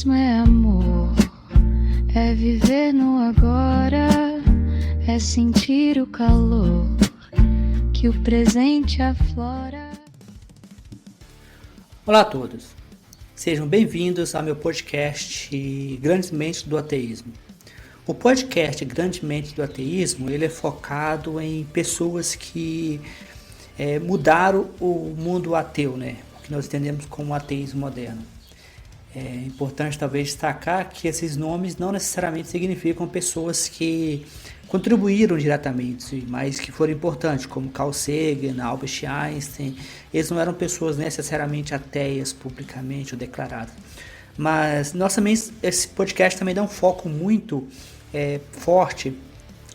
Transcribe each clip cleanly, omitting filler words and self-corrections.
Ateísmo é amor, é viver no agora, é sentir o calor que o presente aflora. Olá a todos, sejam bem-vindos ao meu podcast Grandes Mentes do Ateísmo. O podcast Grandes Mentes do Ateísmo ele é focado em pessoas que mudaram o mundo ateu, né? O que nós entendemos como ateísmo moderno. É importante talvez destacar que esses nomes não necessariamente significam pessoas que contribuíram diretamente, mas que foram importantes, como Carl Sagan, Albert Einstein. Eles não eram pessoas necessariamente ateias publicamente ou declaradas. Mas esse podcast também dá um foco muito forte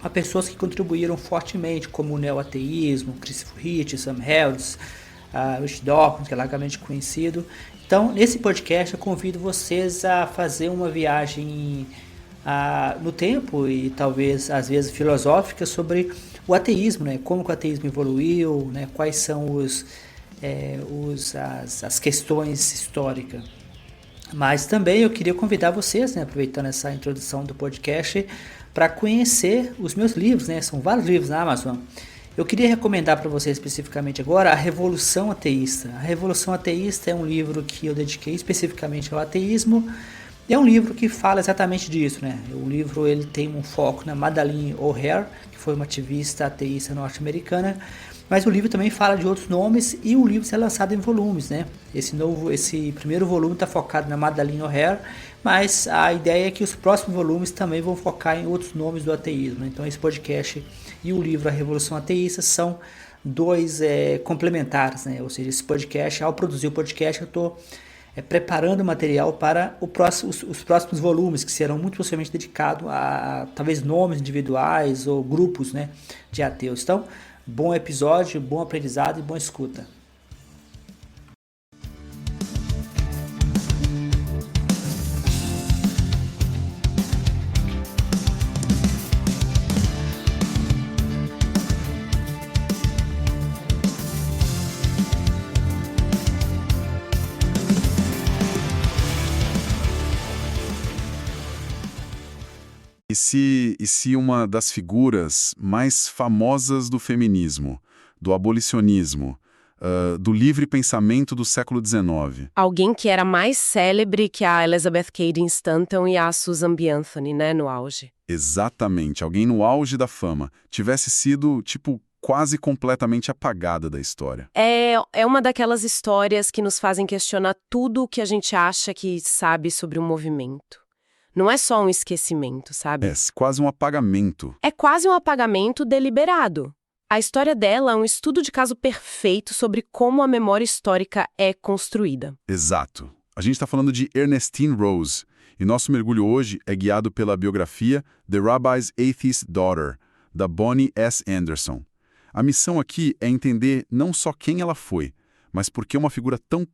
a pessoas que contribuíram fortemente, como o neoateísmo, Christopher Hitchens, Sam Harris, Richard Dawkins, que é largamente conhecido. Então, nesse podcast, eu convido vocês a fazer uma viagem no tempo e talvez, às vezes, filosófica sobre o ateísmo, né? Como que o ateísmo evoluiu, né? Quais são as questões históricas. Mas também eu queria convidar vocês, né, aproveitando essa introdução do podcast, para conhecer os meus livros, né? São vários livros na Amazon. Eu queria recomendar para vocês especificamente agora A Revolução Ateísta. A Revolução Ateísta é um livro que eu dediquei especificamente ao ateísmo. É um livro que fala exatamente disso, né? O livro ele tem um foco na Madalyn O'Hair, que foi uma ativista ateísta norte-americana, mas o livro também fala de outros nomes e o livro é lançado em volumes, né? Esse primeiro volume está focado na Madalyn O'Hair, mas a ideia é que os próximos volumes também vão focar em outros nomes do ateísmo. Então esse podcast e o livro A Revolução Ateísta são dois complementares, né? Ou seja, esse podcast, ao produzir o podcast, eu estou preparando o material para os próximos volumes, que serão muito possivelmente dedicados a talvez nomes individuais ou grupos, né, de ateus. Então, bom episódio, bom aprendizado e boa escuta. E se uma das figuras mais famosas do feminismo, do abolicionismo, do livre pensamento do século XIX? Alguém que era mais célebre que a Elizabeth Cady Stanton e a Susan B. Anthony, né, no auge. Exatamente, alguém no auge da fama, tivesse sido, quase completamente apagada da história. É uma daquelas histórias que nos fazem questionar tudo o que a gente acha que sabe sobre o movimento. Não é só um esquecimento, sabe? É quase um apagamento. É quase um apagamento deliberado. A história dela é um estudo de caso perfeito sobre como a memória histórica é construída. Exato. A gente está falando de Ernestine Rose, e nosso mergulho hoje é guiado pela biografia The Rabbi's Atheist Daughter, da Bonnie S. Anderson. A missão aqui é entender não só quem ela foi, mas por que uma figura tão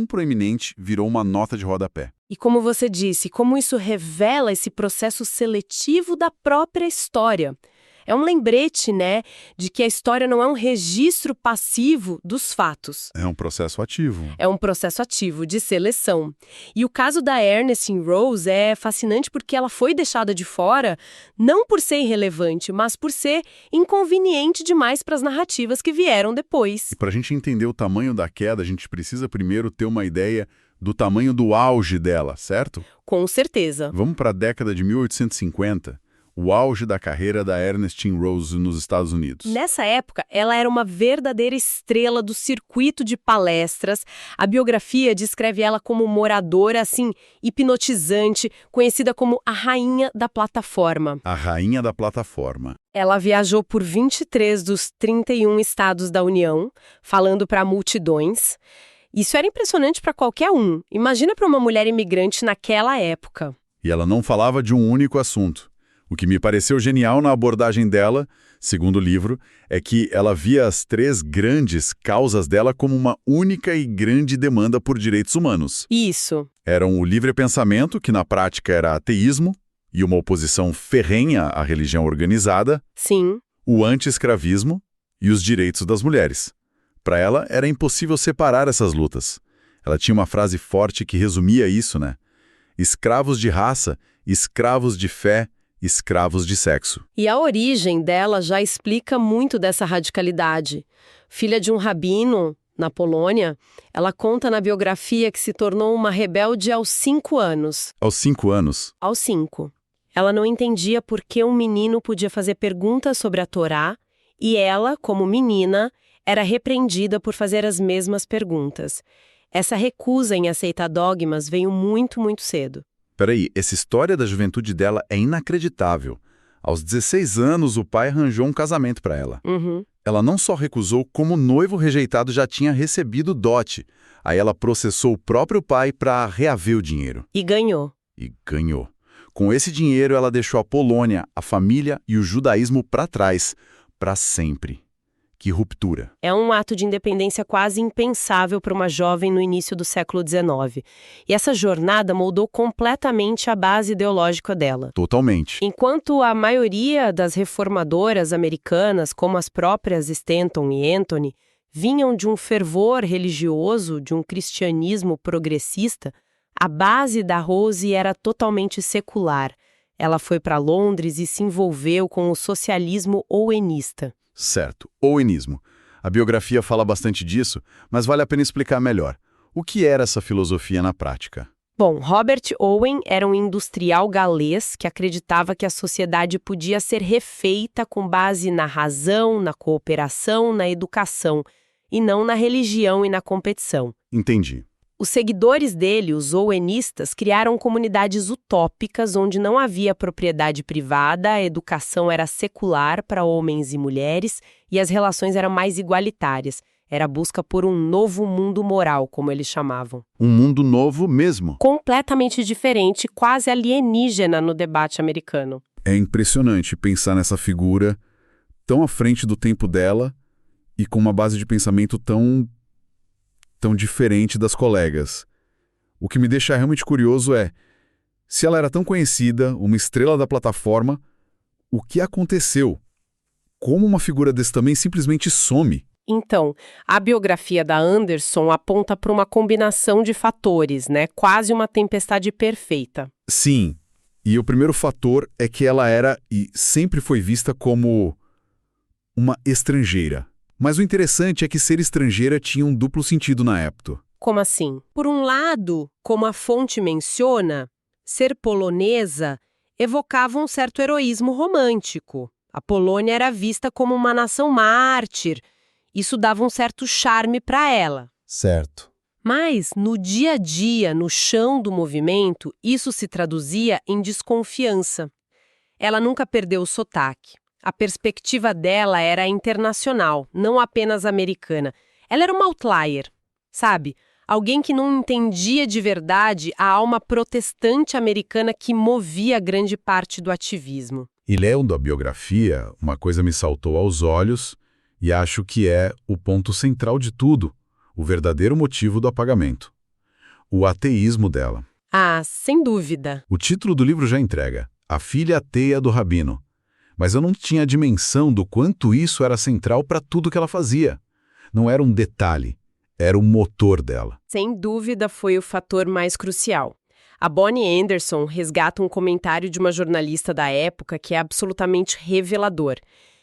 proeminente virou uma nota de rodapé. E como você disse, como isso revela esse processo seletivo da própria história. É um lembrete, né, de que a história não é um registro passivo dos fatos. É um processo ativo. É um processo ativo de seleção. E o caso da Ernestine Rose é fascinante porque ela foi deixada de fora não por ser irrelevante, mas por ser inconveniente demais para as narrativas que vieram depois. E para a gente entender o tamanho da queda, a gente precisa primeiro ter uma ideia do tamanho do auge dela, certo? Com certeza. Vamos para a década de 1850. O auge da carreira da Ernestine Rose nos Estados Unidos. Nessa época, ela era uma verdadeira estrela do circuito de palestras. A biografia descreve ela como uma oradora, hipnotizante, conhecida como a Rainha da Plataforma. A Rainha da Plataforma. Ela viajou por 23 dos 31 estados da União, falando para multidões. Isso era impressionante para qualquer um. Imagina para uma mulher imigrante naquela época. E ela não falava de um único assunto. O que me pareceu genial na abordagem dela, segundo o livro, é que ela via as 3 grandes causas dela como uma única e grande demanda por direitos humanos. Isso. Eram o livre pensamento, que na prática era ateísmo, e uma oposição ferrenha à religião organizada. Sim. O anti-escravismo e os direitos das mulheres. Para ela, era impossível separar essas lutas. Ela tinha uma frase forte que resumia isso, né? Escravos de raça, escravos de fé, escravos de sexo. E a origem dela já explica muito dessa radicalidade. Filha de um rabino, na Polônia, ela conta na biografia que se tornou uma rebelde aos 5 anos. Aos 5 anos. Aos 5. Ela não entendia por que um menino podia fazer perguntas sobre a Torá e ela, como menina, era repreendida por fazer as mesmas perguntas. Essa recusa em aceitar dogmas veio muito, muito cedo. Peraí, essa história da juventude dela é inacreditável. Aos 16 anos, o pai arranjou um casamento para ela. Ela não só recusou, como o noivo rejeitado já tinha recebido dote. Aí ela processou o próprio pai para reaver o dinheiro. E ganhou. Com esse dinheiro, ela deixou a Polônia, a família e o judaísmo para trás, para sempre. Que ruptura. É um ato de independência quase impensável para uma jovem no início do século XIX. E essa jornada moldou completamente a base ideológica dela. Totalmente. Enquanto a maioria das reformadoras americanas, como as próprias Stanton e Anthony, vinham de um fervor religioso, de um cristianismo progressista, a base da Rose era totalmente secular. Ela foi para Londres e se envolveu com o socialismo owenista. Certo, owenismo. A biografia fala bastante disso, mas vale a pena explicar melhor. O que era essa filosofia na prática? Bom, Robert Owen era um industrial galês que acreditava que a sociedade podia ser refeita com base na razão, na cooperação, na educação, e não na religião e na competição. Entendi. Os seguidores dele, os owenistas, criaram comunidades utópicas onde não havia propriedade privada, a educação era secular para homens e mulheres e as relações eram mais igualitárias. Era a busca por um novo mundo moral, como eles chamavam. Um mundo novo mesmo. Completamente diferente, quase alienígena no debate americano. É impressionante pensar nessa figura tão à frente do tempo dela e com uma base de pensamento tão diferente das colegas. O que me deixa realmente curioso é, se ela era tão conhecida, uma estrela da plataforma, o que aconteceu? Como uma figura desse também simplesmente some? Então, a biografia da Anderson aponta para uma combinação de fatores, né? Quase uma tempestade perfeita. Sim, e o primeiro fator é que ela era e sempre foi vista como uma estrangeira. Mas o interessante é que ser estrangeira tinha um duplo sentido na época. Como assim? Por um lado, como a fonte menciona, ser polonesa evocava um certo heroísmo romântico. A Polônia era vista como uma nação mártir. Isso dava um certo charme para ela. Certo. Mas, no dia a dia, no chão do movimento, isso se traduzia em desconfiança. Ela nunca perdeu o sotaque. A perspectiva dela era internacional, não apenas americana. Ela era uma outlier, sabe? Alguém que não entendia de verdade a alma protestante americana que movia grande parte do ativismo. E lendo a biografia, uma coisa me saltou aos olhos e acho que é o ponto central de tudo, o verdadeiro motivo do apagamento. O ateísmo dela. Ah, sem dúvida. O título do livro já entrega, A Filha Ateia do Rabino. Mas eu não tinha a dimensão do quanto isso era central para tudo que ela fazia. Não era um detalhe, era o motor dela. Sem dúvida foi o fator mais crucial. A Bonnie Anderson resgata um comentário de uma jornalista da época que é absolutamente revelador.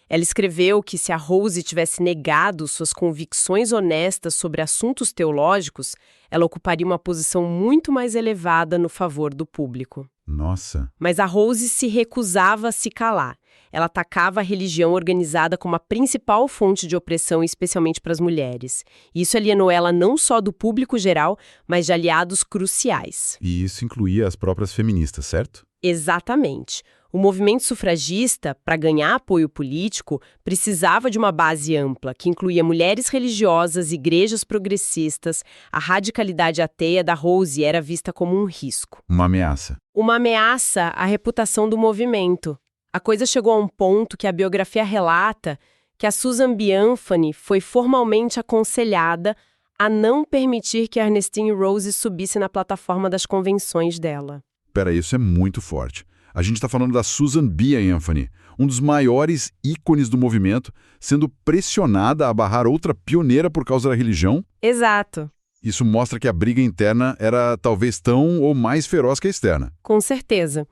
Ela escreveu que se a Rose tivesse negado suas convicções honestas sobre assuntos teológicos, ela ocuparia uma posição muito mais elevada no favor do público. Nossa! Mas a Rose se recusava a se calar. Ela atacava a religião organizada como a principal fonte de opressão, especialmente para as mulheres. Isso alienou ela não só do público geral, mas de aliados cruciais. E isso incluía as próprias feministas, certo? Exatamente. O movimento sufragista, para ganhar apoio político, precisava de uma base ampla, que incluía mulheres religiosas, igrejas progressistas. A radicalidade ateia da Rose era vista como um risco. Uma ameaça. Uma ameaça à reputação do movimento. A coisa chegou a um ponto que a biografia relata que a Susan B. Anthony foi formalmente aconselhada a não permitir que Ernestine Rose subisse na plataforma das convenções dela. Peraí, isso é muito forte. A gente está falando da Susan B. Anthony, um dos maiores ícones do movimento, sendo pressionada a barrar outra pioneira por causa da religião? Exato. Isso mostra que a briga interna era talvez tão ou mais feroz que a externa. Com certeza.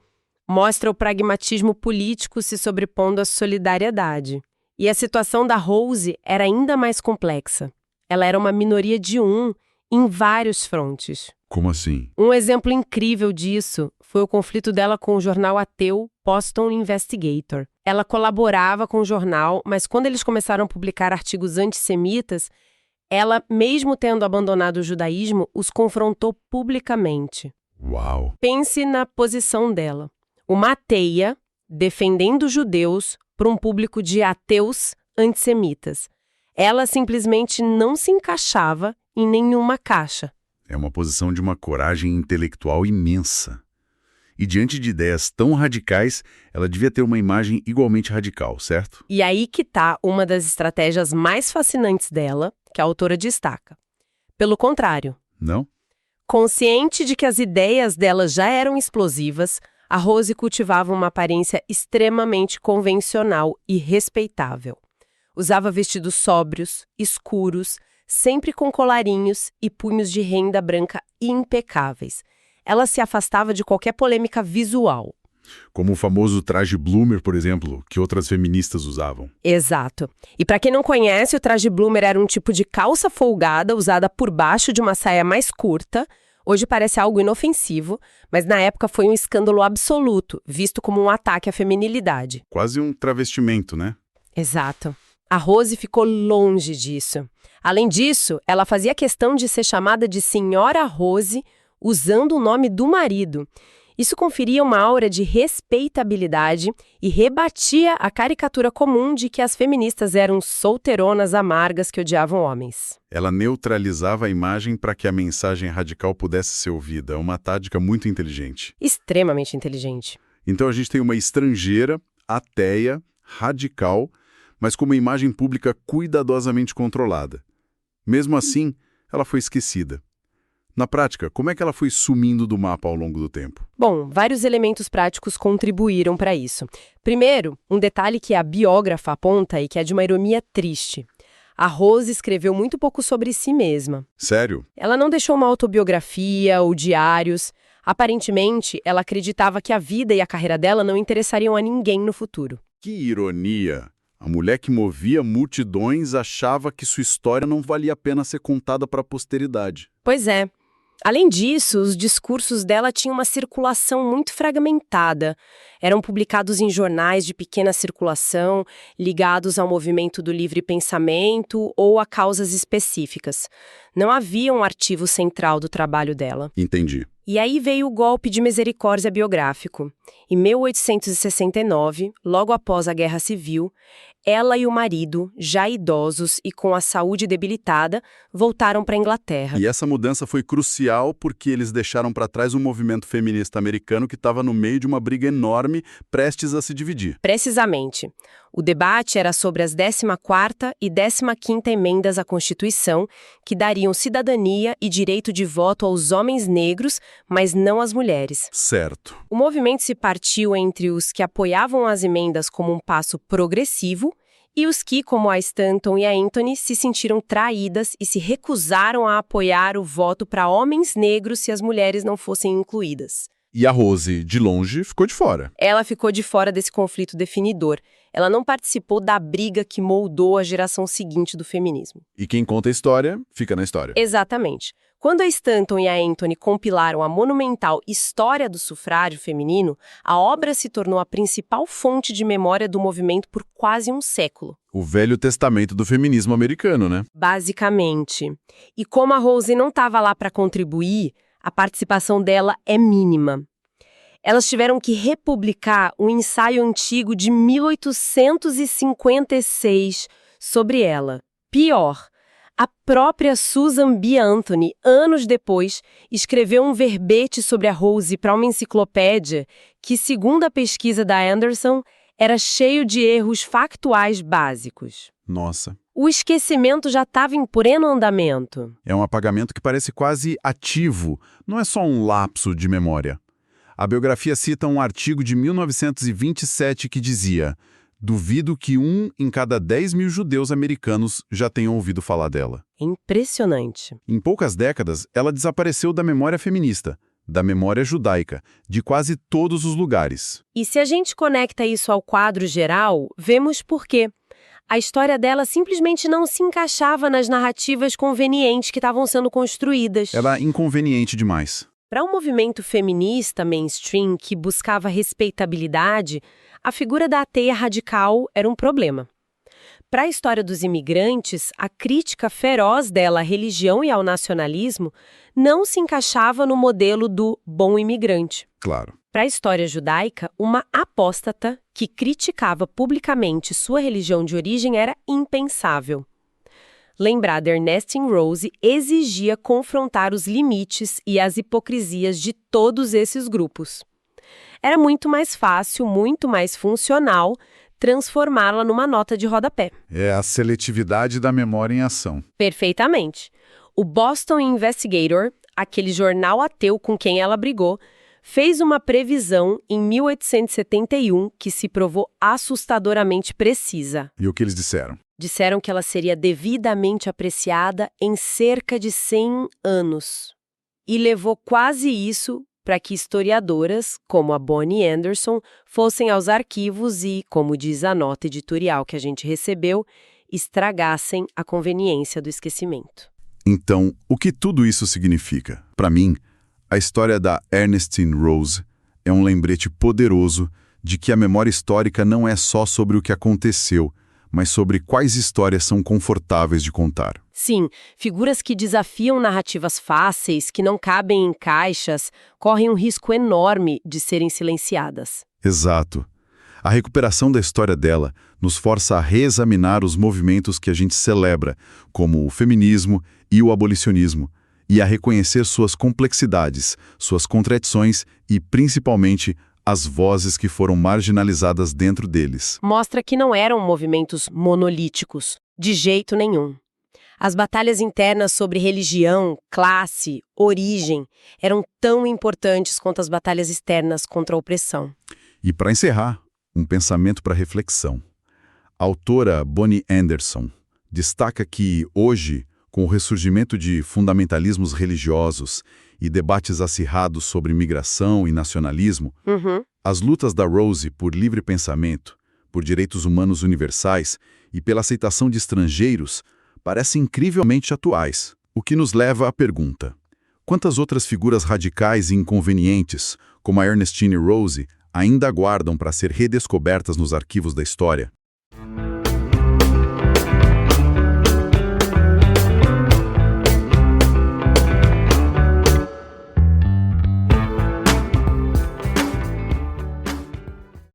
Mostra o pragmatismo político se sobrepondo à solidariedade. E a situação da Rose era ainda mais complexa. Ela era uma minoria de em vários frontes. Como assim? Um exemplo incrível disso foi o conflito dela com o jornal ateu Boston Investigator. Ela colaborava com o jornal, mas quando eles começaram a publicar artigos antissemitas, ela, mesmo tendo abandonado o judaísmo, os confrontou publicamente. Uau! Pense na posição dela. Uma ateia defendendo judeus para um público de ateus antissemitas. Ela simplesmente não se encaixava em nenhuma caixa. É uma posição de uma coragem intelectual imensa. E diante de ideias tão radicais, ela devia ter uma imagem igualmente radical, certo? E aí que está uma das estratégias mais fascinantes dela, que a autora destaca. Pelo contrário, Não? consciente de que as ideias dela já eram explosivas, a Rose cultivava uma aparência extremamente convencional e respeitável. Usava vestidos sóbrios, escuros, sempre com colarinhos e punhos de renda branca impecáveis. Ela se afastava de qualquer polêmica visual. Como o famoso traje bloomer, por exemplo, que outras feministas usavam. Exato. E para quem não conhece, o traje bloomer era um tipo de calça folgada usada por baixo de uma saia mais curta. Hoje parece algo inofensivo, mas na época foi um escândalo absoluto, visto como um ataque à feminilidade. Quase um travestimento, né? Exato. A Rose ficou longe disso. Além disso, ela fazia questão de ser chamada de Senhora Rose, usando o nome do marido. Isso conferia uma aura de respeitabilidade e rebatia a caricatura comum de que as feministas eram solteironas amargas que odiavam homens. Ela neutralizava a imagem para que a mensagem radical pudesse ser ouvida. Uma tática muito inteligente. Extremamente inteligente. Então a gente tem uma estrangeira, ateia, radical, mas com uma imagem pública cuidadosamente controlada. Mesmo assim, ela foi esquecida. Na prática, como é que ela foi sumindo do mapa ao longo do tempo? Bom, vários elementos práticos contribuíram para isso. Primeiro, um detalhe que a biógrafa aponta e que é de uma ironia triste. A Rose escreveu muito pouco sobre si mesma. Sério? Ela não deixou uma autobiografia ou diários. Aparentemente, ela acreditava que a vida e a carreira dela não interessariam a ninguém no futuro. Que ironia! A mulher que movia multidões achava que sua história não valia a pena ser contada para a posteridade. Pois é. Além disso, os discursos dela tinham uma circulação muito fragmentada. Eram publicados em jornais de pequena circulação, ligados ao movimento do livre pensamento ou a causas específicas. Não havia um arquivo central do trabalho dela. Entendi. E aí veio o golpe de misericórdia biográfico. Em 1869, logo após a Guerra Civil, ela e o marido, já idosos e com a saúde debilitada, voltaram para a Inglaterra. E essa mudança foi crucial porque eles deixaram para trás um movimento feminista americano que estava no meio de uma briga enorme, prestes a se dividir. Precisamente. O debate era sobre as 14ª e 15ª emendas à Constituição, que dariam cidadania e direito de voto aos homens negros, mas não às mulheres. Certo. O movimento se partiu entre os que apoiavam as emendas como um passo progressivo e os que, como a Stanton e a Anthony, se sentiram traídas e se recusaram a apoiar o voto para homens negros se as mulheres não fossem incluídas. E a Rose, de longe, ficou de fora. Ela ficou de fora desse conflito definidor. Ela não participou da briga que moldou a geração seguinte do feminismo. E quem conta a história, fica na história. Exatamente. Quando a Stanton e a Anthony compilaram a monumental História do Sufrágio Feminino, a obra se tornou a principal fonte de memória do movimento por quase um século. O Velho Testamento do feminismo americano, né? Basicamente. E como a Rose não estava lá para contribuir, a participação dela é mínima. Elas tiveram que republicar um ensaio antigo de 1856 sobre ela. Pior, a própria Susan B. Anthony, anos depois, escreveu um verbete sobre a Rose para uma enciclopédia que, segundo a pesquisa da Anderson, era cheio de erros factuais básicos. Nossa. O esquecimento já estava em pleno andamento. É um apagamento que parece quase ativo, não é só um lapso de memória. A biografia cita um artigo de 1927 que dizia: Duvido que 1 em cada 10 mil judeus americanos já tenham ouvido falar dela. Impressionante. Em poucas décadas, ela desapareceu da memória feminista, da memória judaica, de quase todos os lugares. E se a gente conecta isso ao quadro geral, vemos por quê. A história dela simplesmente não se encaixava nas narrativas convenientes que estavam sendo construídas. Ela é inconveniente demais. Para um movimento feminista mainstream que buscava respeitabilidade, a figura da ateia radical era um problema. Para a história dos imigrantes, a crítica feroz dela à religião e ao nacionalismo não se encaixava no modelo do bom imigrante. Claro. Para a história judaica, uma apóstata que criticava publicamente sua religião de origem era impensável. Lembrar de Ernestine Rose exigia confrontar os limites e as hipocrisias de todos esses grupos. Era muito mais fácil, muito mais funcional, transformá-la numa nota de rodapé. É a seletividade da memória em ação. Perfeitamente. O Boston Investigator, aquele jornal ateu com quem ela brigou, fez uma previsão em 1871 que se provou assustadoramente precisa. E o que eles disseram? Disseram que ela seria devidamente apreciada em cerca de 100 anos. E levou quase isso para que historiadoras, como a Bonnie Anderson, fossem aos arquivos e, como diz a nota editorial que a gente recebeu, estragassem a conveniência do esquecimento. Então, o que tudo isso significa? Para mim, a história da Ernestine Rose é um lembrete poderoso de que a memória histórica não é só sobre o que aconteceu, mas sobre quais histórias são confortáveis de contar. Sim, figuras que desafiam narrativas fáceis, que não cabem em caixas, correm um risco enorme de serem silenciadas. Exato. A recuperação da história dela nos força a reexaminar os movimentos que a gente celebra, como o feminismo e o abolicionismo, e a reconhecer suas complexidades, suas contradições e, principalmente, as vozes que foram marginalizadas dentro deles. Mostra que não eram movimentos monolíticos, de jeito nenhum. As batalhas internas sobre religião, classe, origem eram tão importantes quanto as batalhas externas contra a opressão. E para encerrar, um pensamento para reflexão. A autora Bonnie Anderson destaca que, hoje, com o ressurgimento de fundamentalismos religiosos e debates acirrados sobre migração e nacionalismo, as lutas da Rose por livre pensamento, por direitos humanos universais e pela aceitação de estrangeiros parecem incrivelmente atuais, o que nos leva à pergunta: quantas outras figuras radicais e inconvenientes, como a Ernestine Rose, ainda aguardam para ser redescobertas nos arquivos da história?